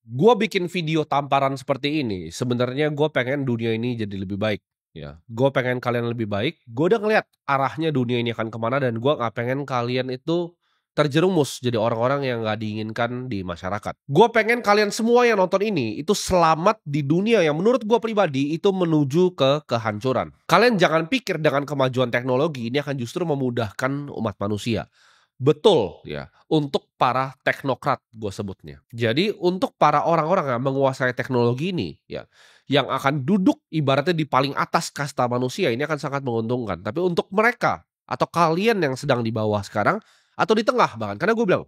Gua bikin video tamparan seperti ini, sebenarnya gue pengen dunia ini jadi lebih baik, ya. Gue pengen kalian lebih baik, gue udah ngeliat arahnya dunia ini akan kemana dan gue nggak pengen kalian itu terjerumus jadi orang-orang yang nggak diinginkan di masyarakat. Gue pengen kalian semua yang nonton ini itu selamat di dunia yang menurut gue pribadi itu menuju ke kehancuran. Kalian jangan pikir dengan kemajuan teknologi ini akan justru memudahkan umat manusia. Betul ya, untuk para teknokrat gue sebutnya. Jadi untuk para orang-orang yang menguasai teknologi ini ya, yang akan duduk ibaratnya di paling atas kasta manusia ini akan sangat menguntungkan. Tapi untuk mereka atau kalian yang sedang di bawah sekarang atau di tengah bahkan, karena gue bilang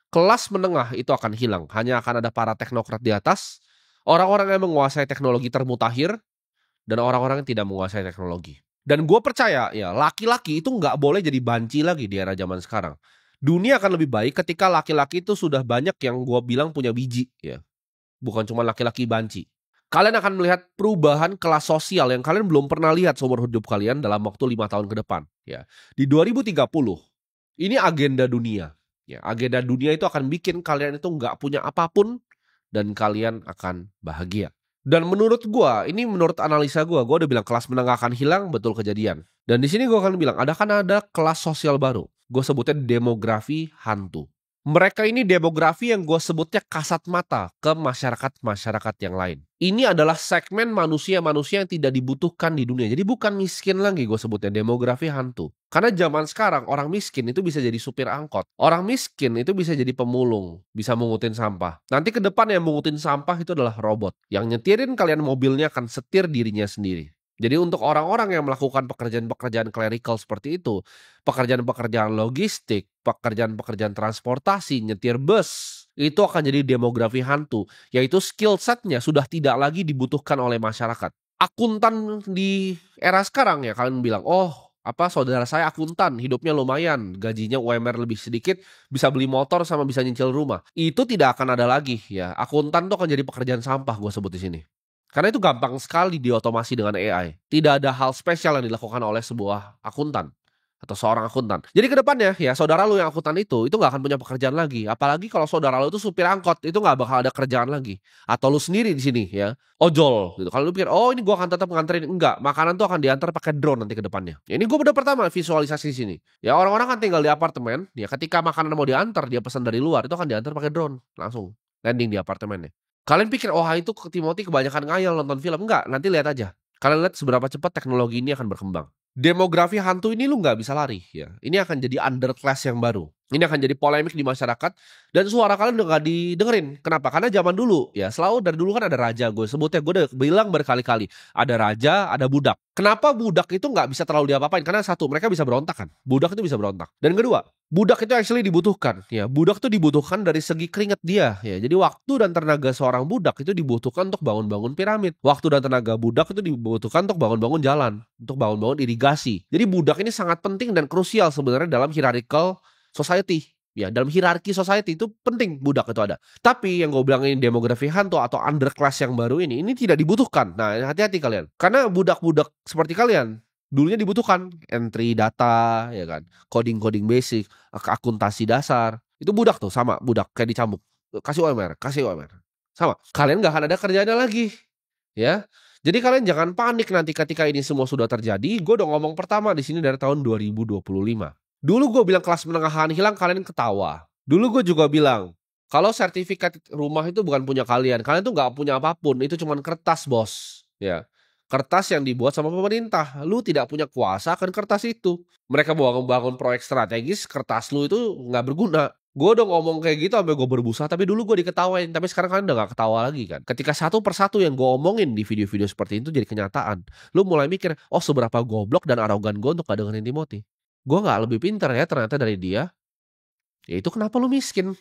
kelas menengah itu akan hilang. Hanya akan ada para teknokrat di atas, orang-orang yang menguasai teknologi termutakhir, dan orang-orang yang tidak menguasai teknologi. Dan gue percaya ya laki-laki itu nggak boleh jadi banci lagi di era zaman sekarang. Dunia akan lebih baik ketika laki-laki itu sudah banyak yang gue bilang punya biji ya. Bukan cuma laki-laki banci. Kalian akan melihat perubahan kelas sosial yang kalian belum pernah lihat seumur hidup kalian dalam waktu 5 tahun ke depan. Ya. Di 2030, ini agenda dunia. Ya, agenda dunia itu akan bikin kalian itu nggak punya apapun dan kalian akan bahagia. Dan menurut gua, ini menurut analisa gua udah bilang kelas menengah akan hilang, betul kejadian. Dan di sini gua akan bilang, ada kelas sosial baru. Gue sebutnya demografi hantu. Mereka ini demografi yang gue sebutnya kasat mata ke masyarakat-masyarakat yang lain. Ini adalah segmen manusia-manusia yang tidak dibutuhkan di dunia. Jadi bukan miskin lagi gue sebutnya, demografi hantu. Karena zaman sekarang orang miskin itu bisa jadi supir angkot. Orang miskin itu bisa jadi pemulung, bisa mengutin sampah. Nanti ke depan yang mengutin sampah itu adalah robot. Yang nyetirin kalian mobilnya akan setir dirinya sendiri. Jadi untuk orang-orang yang melakukan pekerjaan-pekerjaan clerical seperti itu, pekerjaan-pekerjaan logistik, pekerjaan-pekerjaan transportasi, nyetir bus, itu akan jadi demografi hantu, yaitu skill setnya sudah tidak lagi dibutuhkan oleh masyarakat. Akuntan di era sekarang ya kalian bilang, oh apa saudara saya akuntan, hidupnya lumayan, gajinya UMR lebih sedikit, bisa beli motor sama bisa nyicil rumah. Itu tidak akan ada lagi ya. Akuntan tuh akan jadi pekerjaan sampah gue sebut di sini. Karena itu gampang sekali diotomasi dengan AI. Tidak ada hal spesial yang dilakukan oleh sebuah akuntan atau seorang akuntan. Jadi ke depannya ya saudara lu yang akuntan itu nggak akan punya pekerjaan lagi. Apalagi kalau saudara lu itu supir angkot, itu nggak bakal ada kerjaan lagi. Atau lu sendiri di sini ya, ojol gitu. Kalau lu pikir, oh ini gua akan tetap nganterin, enggak. Makanan tuh akan diantar pakai drone nanti ke depannya. Ya, ini gua udah pertama visualisasi di sini. Ya orang-orang kan tinggal di apartemen, ya ketika makanan mau diantar dia pesan dari luar itu akan diantar pakai drone langsung landing di apartemennya. Kalian pikir, oh itu Timothy kebanyakan ngayal nonton film. Enggak, nanti lihat aja. Kalian lihat seberapa cepat teknologi ini akan berkembang. Demografi hantu ini lu nggak bisa lari ya. Ini akan jadi underclass yang baru. Ini akan jadi polemik di masyarakat dan suara kalian udah gak didengerin. Kenapa? Karena zaman dulu ya selalu dari dulu kan ada raja, gue sebutnya, gue udah bilang berkali-kali ada raja, ada budak. Kenapa budak itu nggak bisa terlalu diapa-apain? Karena satu, mereka bisa berontak kan. Budak itu bisa berontak. Dan kedua, budak itu actually dibutuhkan ya. Budak itu dibutuhkan dari segi keringat dia ya. Jadi waktu dan tenaga seorang budak itu dibutuhkan untuk bangun-bangun piramid. Waktu dan tenaga budak itu dibutuhkan untuk bangun-bangun jalan, untuk bangun-bangun irigasi. Jadi budak ini sangat penting dan krusial sebenarnya dalam hierarchical society. Ya, dalam hierarki society itu penting budak itu ada. Tapi yang gue bilang ini demografi hantu atau underclass yang baru ini tidak dibutuhkan. Nah, hati-hati kalian. Karena budak-budak seperti kalian dulunya dibutuhkan entry data, ya kan, coding-coding basic, akuntansi dasar. Itu budak tuh sama budak kayak dicambuk. Kasih UMR, kasih UMR. Sama. Kalian nggak akan ada kerjanya lagi, ya. Jadi kalian jangan panik nanti ketika ini semua sudah terjadi. Gue udah ngomong pertama di sini dari tahun 2025. Dulu gue bilang kelas menengah hilang, kalian ketawa. Dulu gue juga bilang, kalau sertifikat rumah itu bukan punya kalian tuh nggak punya apapun, itu cuma kertas bos. Ya, kertas yang dibuat sama pemerintah. Lu tidak punya kuasa akan kertas itu. Mereka mau membangun proyek strategis, kertas lu itu nggak berguna. Gue udah ngomong kayak gitu sampai gue berbusa, tapi dulu gue diketawain. Tapi sekarang kalian udah gak ketawa lagi kan. Ketika satu persatu yang gue omongin di video-video seperti itu jadi kenyataan, lu mulai mikir, oh seberapa goblok dan arogan gue untuk gak dengerin Timothy. Gue nggak lebih pintar ya ternyata dari dia. Ya itu kenapa lu miskin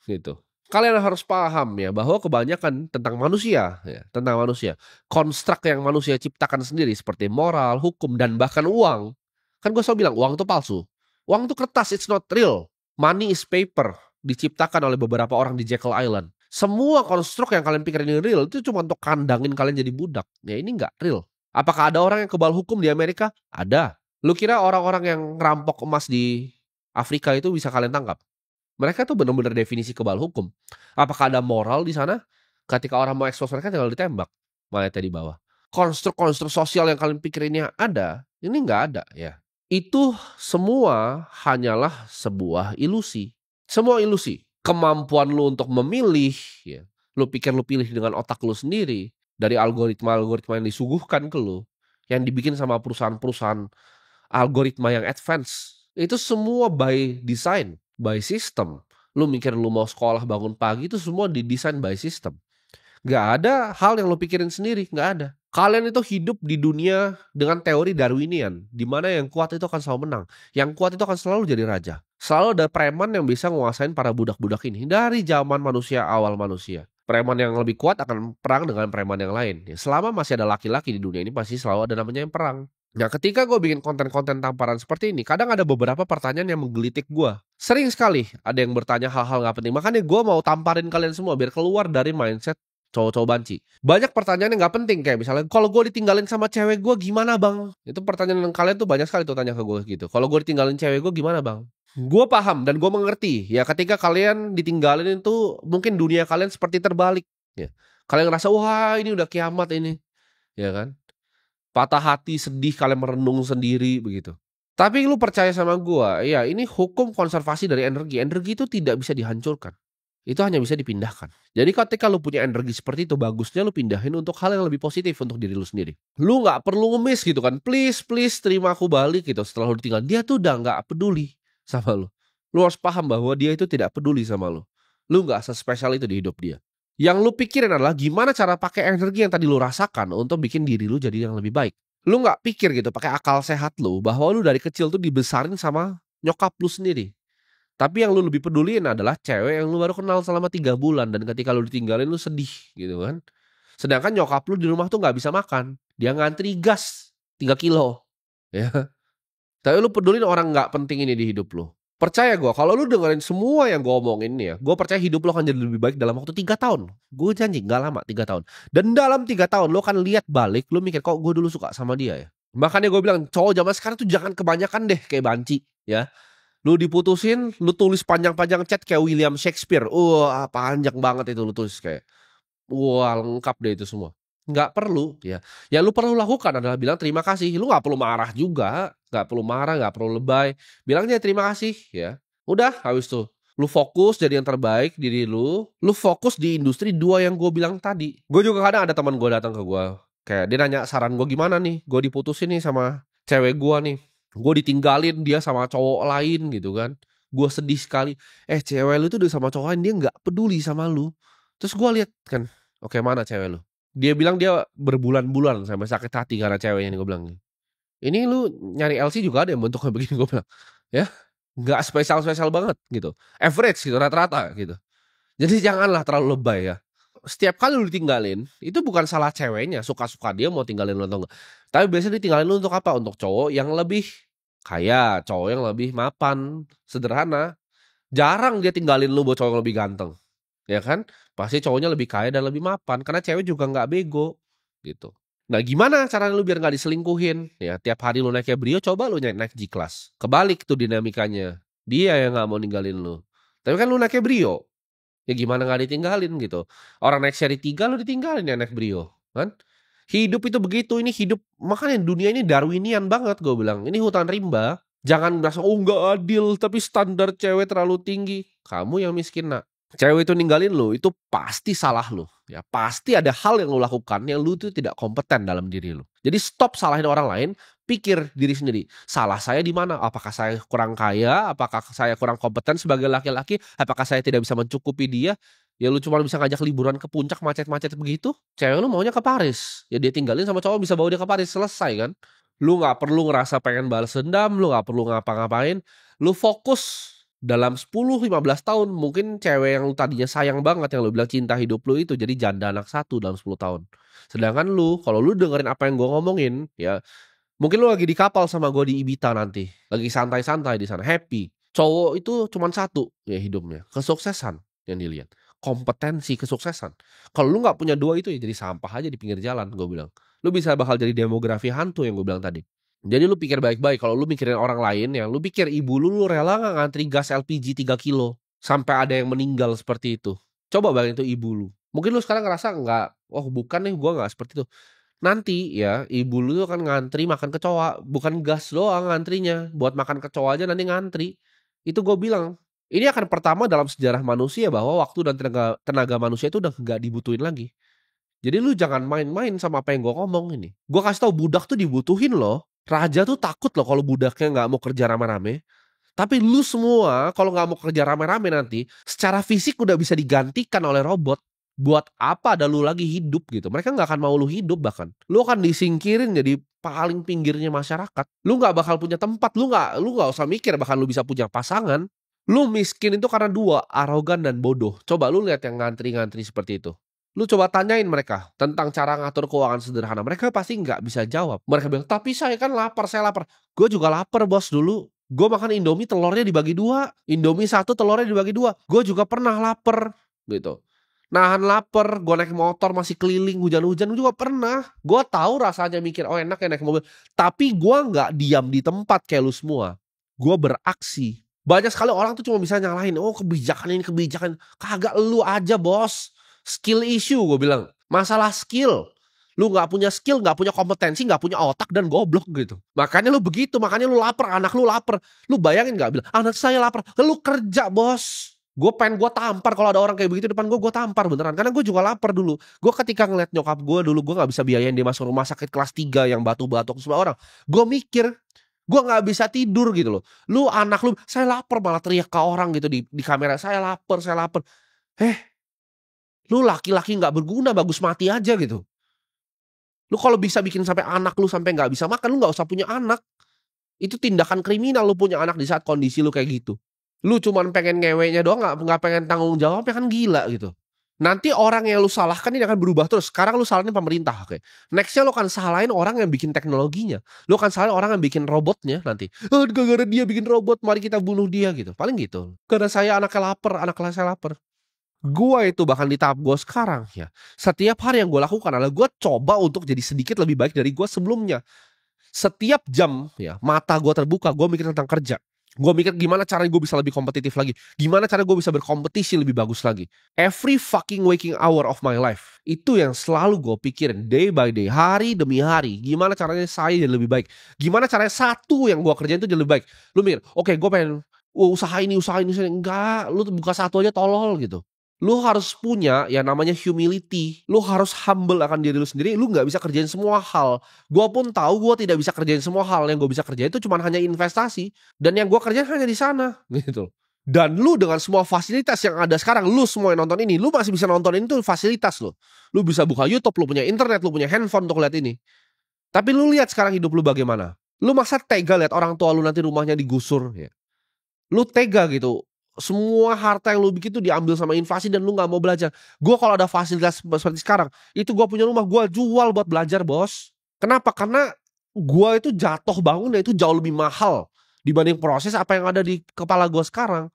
gitu. Kalian harus paham ya bahwa kebanyakan tentang manusia ya, tentang manusia. Konstruk yang manusia ciptakan sendiri seperti moral, hukum dan bahkan uang. Kan gue selalu bilang uang itu palsu. Uang itu kertas, it's not real. Money is paper. Diciptakan oleh beberapa orang di Jekyll Island. Semua konstruk yang kalian pikir ini real itu cuma untuk kandangin kalian jadi budak. Ya ini nggak real. Apakah ada orang yang kebal hukum di Amerika? Ada. Lu kira orang-orang yang ngerampok emas di Afrika itu bisa kalian tangkap? Mereka tuh benar-benar definisi kebal hukum. Apakah ada moral di sana? Ketika orang mau expose mereka tinggal ditembak, mayatnya di bawah. Konstruk-konstruk sosial yang kalian pikirinnya ada, ini nggak ada ya. Itu semua hanyalah sebuah ilusi. Semua ilusi. Kemampuan lu untuk memilih ya, lu pikir lu pilih dengan otak lu sendiri, dari algoritma-algoritma yang disuguhkan ke lu, yang dibikin sama perusahaan-perusahaan algoritma yang advance, itu semua by design, by system. Lu mikir lu mau sekolah bangun pagi itu semua didesain by system. Nggak ada hal yang lu pikirin sendiri, nggak ada. Kalian itu hidup di dunia dengan teori Darwinian, di mana yang kuat itu akan selalu menang. Yang kuat itu akan selalu jadi raja. Selalu ada preman yang bisa nguasain para budak-budak ini dari zaman manusia, awal manusia. Preman yang lebih kuat akan perang dengan preman yang lain. Ya, selama masih ada laki-laki di dunia ini pasti selalu ada namanya yang perang. Nah, ketika gue bikin konten-konten tamparan seperti ini, kadang ada beberapa pertanyaan yang menggelitik gue. Sering sekali ada yang bertanya hal-hal gak penting. Makanya gue mau tamparin kalian semua biar keluar dari mindset cowok-cowok banci. Banyak pertanyaan yang gak penting, kayak misalnya, kalau gue ditinggalin sama cewek gue gimana bang? Itu pertanyaan yang kalian tuh banyak sekali tuh tanya ke gue gitu. Kalau gue ditinggalin cewek gue gimana bang? Gue paham dan gue mengerti. Ya ketika kalian ditinggalin itu mungkin dunia kalian seperti terbalik. Ya. Kalian ngerasa wah ini udah kiamat ini. Ya kan? Patah hati, sedih, kalian merenung sendiri begitu. Tapi lu percaya sama gua, ya ini hukum konservasi dari energi. Energi itu tidak bisa dihancurkan. Itu hanya bisa dipindahkan. Jadi ketika lu punya energi seperti itu, bagusnya lu pindahin untuk hal yang lebih positif untuk diri lu sendiri. Lu nggak perlu ngemis gitu kan. Please, please terima aku balik gitu setelah lu ditinggal. Dia tuh udah nggak peduli sama lu. Lu harus paham bahwa dia itu tidak peduli sama lu. Lu nggak sespesial itu di hidup dia. Yang lu pikirin adalah gimana cara pakai energi yang tadi lu rasakan untuk bikin diri lu jadi yang lebih baik. Lu nggak pikir gitu pakai akal sehat lu bahwa lu dari kecil tuh dibesarin sama nyokap lu sendiri. Tapi yang lu lebih peduliin adalah cewek yang lu baru kenal selama 3 bulan dan ketika lu ditinggalin lu sedih gitu kan. Sedangkan nyokap lu di rumah tuh nggak bisa makan. Dia ngantri gas 3 kilo ya. Tapi lu pedulin orang nggak penting ini di hidup lu. Percaya gue, kalau lu dengerin semua yang gue omongin nih ya, gue percaya hidup lu akan jadi lebih baik dalam waktu 3 tahun. Gue janji nggak lama 3 tahun. Dan dalam 3 tahun lu akan lihat balik, lu mikir kok gue dulu suka sama dia ya. Makanya gue bilang cowok zaman sekarang tuh jangan kebanyakan deh kayak banci ya. Lu diputusin, lu tulis panjang-panjang chat kayak William Shakespeare. Wah, panjang banget itu lu tulis kayak. Wah, lengkap deh itu semua. Nggak perlu ya. Yang lu perlu lakukan adalah bilang terima kasih. Lu nggak perlu marah juga, nggak perlu marah, nggak perlu lebay. Bilang aja terima kasih ya. Udah, habis tuh. Lu fokus jadi yang terbaik diri lu. Lu fokus di industri 2 yang gue bilang tadi. Gue juga kadang ada teman gue datang ke gue. Kayak dia nanya saran gue gimana nih. Gue diputusin nih sama cewek gue nih. Gue ditinggalin dia sama cowok lain gitu kan. Gue sedih sekali. Cewek lu tuh udah sama cowok lain, dia nggak peduli sama lu. Terus gue lihat kan, oke mana cewek lu? Dia bilang dia berbulan-bulan sampai sakit hati karena ceweknya nih, gue bilang. Ini lu nyari LC juga ada yang bentuknya begini, gue bilang. Ya, nggak spesial-spesial banget gitu. Average gitu, rata-rata gitu. Jadi janganlah terlalu lebay ya. Setiap kali lu ditinggalin, itu bukan salah ceweknya, suka-suka dia mau tinggalin lu atau enggak. Tapi biasanya ditinggalin lu untuk apa? Untuk cowok yang lebih kaya, cowok yang lebih mapan, sederhana. Jarang dia tinggalin lu buat cowok yang lebih ganteng. Ya kan? Pasti cowoknya lebih kaya dan lebih mapan karena cewek juga nggak bego gitu. Nah, gimana cara lu biar nggak diselingkuhin? Ya tiap hari lu naik Brio, coba lu naik G-Class. Kebalik tuh dinamikanya. Dia yang nggak mau ninggalin lu. Tapi kan lu naik Brio. Ya gimana nggak ditinggalin gitu. Orang naik seri 3 lu ditinggalin ya naik Brio, kan? Hidup itu begitu, ini hidup makanya dunia ini Darwinian banget gue bilang. Ini hutan rimba. Jangan merasa oh nggak adil tapi standar cewek terlalu tinggi. Kamu yang miskin nak. Cewek itu ninggalin lu, itu pasti salah lu. Ya, pasti ada hal yang lu lakukan yang lu tuh tidak kompeten dalam diri lu. Jadi stop salahin orang lain, pikir diri sendiri. Salah saya di mana? Apakah saya kurang kaya? Apakah saya kurang kompeten sebagai laki-laki? Apakah saya tidak bisa mencukupi dia? Ya lu cuma bisa ngajak liburan ke puncak macet-macet begitu. Cewek lu maunya ke Paris. Ya dia tinggalin sama cowok bisa bawa dia ke Paris, selesai kan? Lu nggak perlu ngerasa pengen balas dendam, lu nggak perlu ngapa-ngapain. Lu fokus dalam 10-15 tahun mungkin cewek yang lu tadinya sayang banget yang lu bilang cinta hidup lu itu jadi janda anak 1 dalam 10 tahun. Sedangkan lu kalau lu dengerin apa yang gue ngomongin ya mungkin lu lagi di kapal sama gue di Ibiza nanti, lagi santai-santai di sana, happy. Cowok itu cuman satu ya hidupnya, kesuksesan yang dilihat, kompetensi kesuksesan. Kalau lu nggak punya 2 itu ya jadi sampah aja di pinggir jalan gue bilang. Lu bisa bakal jadi demografi hantu yang gue bilang tadi. Jadi lu pikir baik-baik, kalau lu mikirin orang lain ya, lu pikir ibu lu rela nggak ngantri gas LPG 3 kilo sampai ada yang meninggal seperti itu. Coba bayangin itu ibu lu. Mungkin lu sekarang ngerasa enggak, "Oh bukan nih, gua nggak seperti itu." Nanti ya, ibu lu tuh akan ngantri makan kecoa, bukan gas doang ngantrinya, buat makan kecoa aja nanti ngantri. Itu gue bilang, ini akan pertama dalam sejarah manusia bahwa waktu dan tenaga tenaga manusia itu udah nggak dibutuhin lagi. Jadi lu jangan main-main sama apa yang gue ngomong ini. Gue kasih tahu budak tuh dibutuhin loh. Raja tuh takut loh kalau budaknya nggak mau kerja rame-rame. Tapi lu semua kalau nggak mau kerja rame-rame nanti, secara fisik udah bisa digantikan oleh robot. Buat apa ada lu lagi hidup gitu? Mereka nggak akan mau lu hidup bahkan. Lu akan disingkirin jadi paling pinggirnya masyarakat. Lu nggak bakal punya tempat. Lu nggak usah mikir bahkan lu bisa punya pasangan. Lu miskin itu karena dua, arogan dan bodoh. Coba lu lihat yang ngantri-ngantri seperti itu. Lu coba tanyain mereka tentang cara ngatur keuangan sederhana. Mereka pasti nggak bisa jawab. Mereka bilang, tapi saya kan lapar, saya lapar. Gue juga lapar bos dulu. Gue makan Indomie telurnya dibagi dua. Indomie satu telurnya dibagi dua. Gue juga pernah lapar gitu. Nahan lapar, gue naik motor masih keliling hujan-hujan juga pernah. Gue tahu rasanya mikir, oh enak ya naik mobil. Tapi gue nggak diam di tempat kayak lu semua. Gue beraksi. Banyak sekali orang tuh cuma bisa nyalahin, oh kebijakan ini kebijakan. Kagak, lu aja bos. Skill issue gue bilang. Masalah skill. Lu nggak punya skill, nggak punya kompetensi, nggak punya otak dan goblok gitu. Makanya lu begitu, makanya lu lapar, anak lu lapar. Lu bayangin nggak bilang, anak saya lapar. Lu kerja bos. Gue tampar kalau ada orang kayak begitu depan gue tampar beneran. Karena gue juga lapar dulu. Gue ketika ngeliat nyokap gue dulu, gue nggak bisa biayain dia masuk rumah sakit kelas 3 yang batu-batuk semua orang. Gue mikir, gue nggak bisa tidur gitu loh. Lu anak lu, saya lapar malah teriak ke orang gitu di kamera, saya lapar, saya lapar. Lu laki-laki nggak berguna, bagus mati aja gitu. Lu kalau bisa bikin sampai anak lu sampai nggak bisa makan, lu nggak usah punya anak. Itu tindakan kriminal lu punya anak di saat kondisi lu kayak gitu. Lu cuman pengen ngewenya doang, nggak pengen tanggung jawab, ya kan gila gitu. Nanti orang yang lu salahkan ini akan berubah terus. Sekarang lu salahin pemerintah, oke. Nextnya lu akan salahin orang yang bikin teknologinya. Lu akan salahin orang yang bikin robotnya nanti. Oh, gara-gara dia bikin robot, mari kita bunuh dia gitu. Paling gitu. Karena saya anaknya lapar, anak saya lapar. Gua itu bahkan di tahap gua sekarang ya, setiap hari yang gua lakukan adalah gua coba untuk jadi sedikit lebih baik dari gua sebelumnya. Setiap jam ya, mata gua terbuka, gua mikir tentang kerja. Gua mikir gimana caranya gua bisa lebih kompetitif lagi, gimana cara gua bisa berkompetisi lebih bagus lagi. Every fucking waking hour of my life, itu yang selalu gua pikirin day by day, hari demi hari. Gimana caranya saya jadi lebih baik, gimana caranya satu yang gua kerjain itu jadi lebih baik. Lu mikir, oke gua pengen, usaha ini, usaha ini, enggak, lu buka satu aja tolol gitu. Lu harus punya yang namanya humility. Lu harus humble akan diri lu sendiri. Lu nggak bisa kerjain semua hal. Gua pun tahu gua tidak bisa kerjain semua hal. Yang gua bisa kerjain itu cuma hanya investasi. Dan yang gua kerjain hanya di sana, gitu. Dan lu dengan semua fasilitas yang ada sekarang, lu semua yang nonton ini, lu masih bisa nonton ini tuh fasilitas lu. Lu bisa buka YouTube, lu punya internet, lu punya handphone untuk lihat ini. Tapi lu lihat sekarang hidup lu bagaimana? Lu masa tega lihat orang tua lu nanti rumahnya digusur ya? Lu tega gitu, semua harta yang lu bikin tuh diambil sama inflasi dan lu nggak mau belajar. Gua kalau ada fasilitas seperti sekarang, itu gua punya rumah gua jual buat belajar, Bos. Kenapa? Karena gua itu jatuh bangunnya itu jauh lebih mahal dibanding proses apa yang ada di kepala gua sekarang.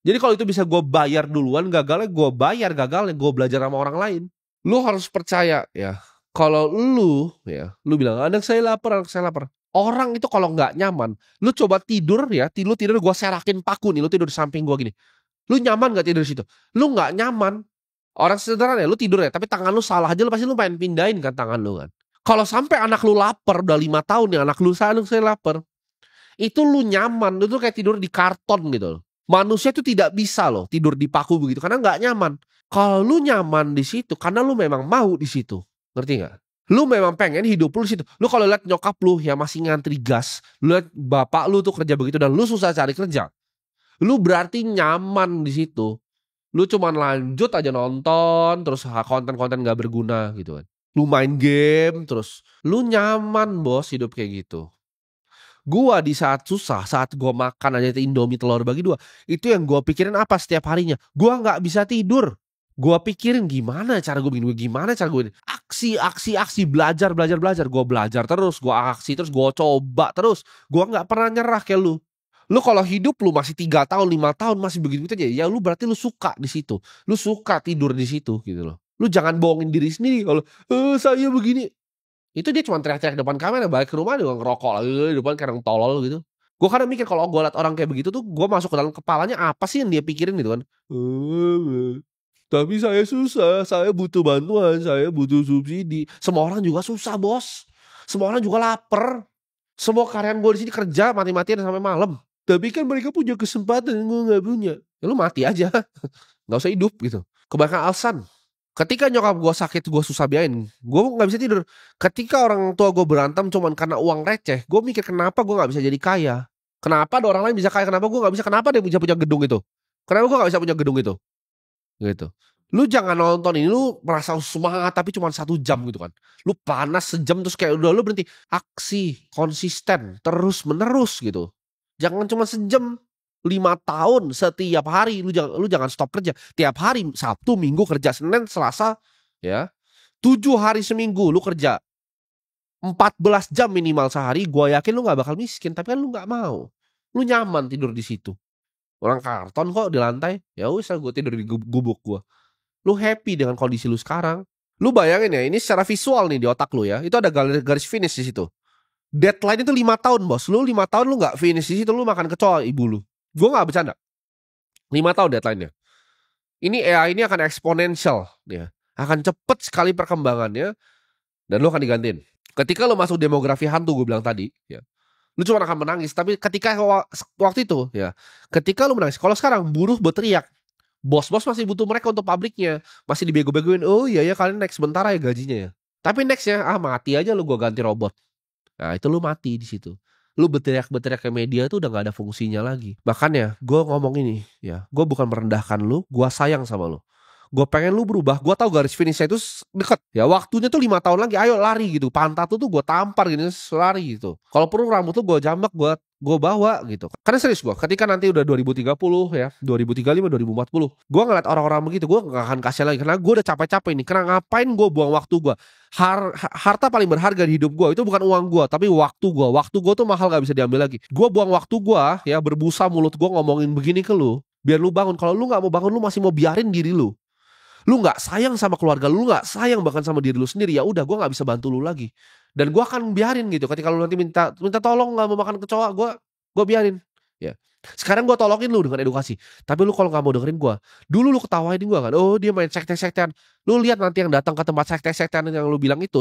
Jadi kalau itu bisa gua bayar duluan, gagalnya gua bayar, gagalnya gua belajar sama orang lain. Lu harus percaya ya, kalau lu ya, lu bilang, "Anak saya lapar, anak saya lapar." Orang itu kalau nggak nyaman, lu coba tidur ya, lu tidur gua serakin paku nih, lu tidur di samping gua gini. Lu nyaman nggak tidur di situ? Lu nggak nyaman. Orang sederhana ya, lu tidur ya, tapi tangan lu salah aja lu pasti lu pengen pindahin kan tangan lu kan. Kalau sampai anak lu lapar udah 5 tahun nih, anak lu, saya lapar." Itu lu nyaman, lu tuh kayak tidur di karton gitu loh. Manusia itu tidak bisa loh tidur di paku begitu karena nggak nyaman. Kalau lu nyaman di situ karena lu memang mau di situ. Ngerti nggak? Lu memang pengen hidup lu di situ. Lu kalau lihat nyokap lu yang masih ngantri gas, lu lihat bapak lu tuh kerja begitu dan lu susah cari kerja. Lu berarti nyaman di situ. Lu cuman lanjut aja nonton terus konten-konten nggak berguna gitu kan. Lu main game terus lu nyaman bos hidup kayak gitu. Gua di saat susah, saat gua makan aja Indomie telur bagi 2, itu yang gua pikirin apa setiap harinya, gua nggak bisa tidur. Gua pikirin gimana cara gua bikin, gimana cara gua ini, aksi aksi aksi, belajar belajar belajar, gua belajar terus, gua aksi terus, gua coba terus, gua nggak pernah nyerah kayak lu. Lu kalau hidup lu masih 3 tahun, 5 tahun masih begitu-begitu aja, ya lu berarti lu suka di situ, lu suka tidur di situ gitu loh. Lu jangan bohongin diri sendiri kalau, saya begini." Itu dia cuma teriak-teriak depan kamera, balik ke rumah juga ngerokok lagi di depan kayak orang tolol gitu. Gue kadang mikir kalau gue liat orang kayak begitu tuh, gue masuk ke dalam kepalanya apa sih yang dia pikirin gitu kan. Tapi saya susah, saya butuh bantuan, saya butuh subsidi. Semua orang juga susah, Bos. Semua orang juga lapar. Semua karyawan gue di sini kerja mati-matian sampai malam. Tapi kan mereka punya kesempatan, gue nggak punya. Ya lu mati aja, nggak usah hidup gitu. Kebanyakan alasan. Ketika nyokap gue sakit, gue susah biayain, gue nggak bisa tidur. Ketika orang tua gue berantem cuman karena uang receh, gue mikir kenapa gue nggak bisa jadi kaya. Kenapa ada orang lain bisa kaya, kenapa gue nggak bisa? Kenapa dia bisa punya gedung itu? Kenapa gue nggak bisa punya gedung itu? Gitu. Lu jangan nonton ini, lu merasa semangat tapi cuma 1 jam gitu kan. Lu panas sejam terus kayak udah lu berhenti. Aksi, konsisten, terus menerus gitu. Jangan cuma sejam, 5 tahun setiap hari lu jangan stop kerja. Tiap hari Sabtu, Minggu kerja, Senin, Selasa, ya. 7 hari seminggu lu kerja. 14 jam minimal sehari, gua yakin lu nggak bakal miskin, tapi kan lu nggak mau. Lu nyaman tidur di situ. Orang karton kok di lantai. Ya wis gue tidur di gubuk gua. Lu happy dengan kondisi lu sekarang. Lu bayangin ya, ini secara visual nih di otak lu ya. Itu ada garis finish di situ. Deadline itu 5 tahun, Bos. Lu 5 tahun lu nggak finish di situ, lu makan kecoa ibu lu. Gue nggak bercanda. 5 tahun deadline-nya. Ini AI ini akan eksponensial ya. Akan cepet sekali perkembangannya dan lu akan digantiin. Ketika lu masuk demografi hantu gue bilang tadi, ya. Lu cuma akan menangis, tapi ketika waktu itu ya, ketika lu menangis, kalau sekarang buruh berteriak, bos-bos masih butuh mereka untuk pabriknya. Masih dibego-begoin. Oh iya ya kalian next sebentar ya gajinya ya. Tapi nextnya mati aja lu gua ganti robot. Nah itu lu mati di situ. Lu berteriak-berteriak ke media tuh udah gak ada fungsinya lagi. Makanya gue ngomong ini ya. Gue bukan merendahkan lu. Gue sayang sama lu. Gue pengen lu berubah. Gue tahu garis finishnya itu deket. Ya waktunya tuh 5 tahun lagi. Ayo lari gitu. Pantat tuh gue tampar gini. Lari gitu. Kalau perlu rambut tuh gue jambak. Gue bawa gitu. Karena serius gue. Ketika nanti udah 2030 ya. 2035, 2040. Gue ngeliat orang-orang begitu. Gue gak akan kasihan lagi. Karena gue udah capek-capek nih. Karena ngapain gue buang waktu gue. Harta paling berharga di hidup gue itu bukan uang gue, tapi waktu gue. Waktu gue tuh mahal, gak bisa diambil lagi. Gue buang waktu gue ya, berbusa mulut gue ngomongin begini ke lu biar lu bangun. Kalau lu gak mau bangun, lu masih mau biarin diri lu gak sayang sama keluarga lu gak sayang bahkan sama diri lu sendiri, ya udah gue gak bisa bantu lu lagi. Dan gue akan biarin gitu. Ketika lu nanti minta tolong gak mau makan kecoa, gue biarin ya. Sekarang gue tolongin lu dengan edukasi. Tapi lu kalau gak mau dengerin gue, dulu lu ketawain gue kan. Oh dia main sekte-sektean. Lu lihat nanti yang datang ke tempat sekte-sektean yang lu bilang itu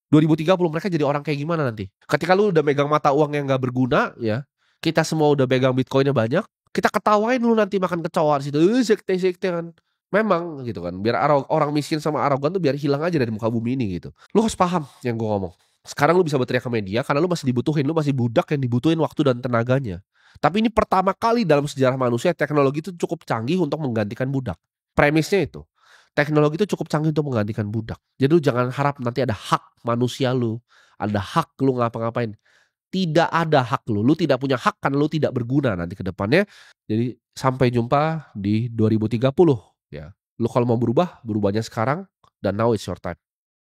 2030 mereka jadi orang kayak gimana nanti. Ketika lu udah megang mata uang yang gak berguna ya, kita semua udah pegang bitcoinnya banyak, kita ketawain lu nanti makan kecoa di situ. Sekte-sektean. Memang gitu kan. Biar orang miskin sama arogan tuh biar hilang aja dari muka bumi ini gitu. Lu harus paham yang gue ngomong. Sekarang lu bisa berteriak ke media karena lu masih dibutuhin. Lu masih budak yang dibutuhin waktu dan tenaganya. Tapi ini pertama kali dalam sejarah manusia teknologi itu cukup canggih untuk menggantikan budak. Premisnya itu. Teknologi itu cukup canggih untuk menggantikan budak. Jadi lu jangan harap nanti ada hak manusia lu. Ada hak lu ngapa-ngapain. Tidak ada hak lu. Lu tidak punya hak kan lu tidak berguna nanti ke depannya. Jadi sampai jumpa di 2030 ya. Lu kalau mau berubah, berubahnya sekarang dan now it's your time.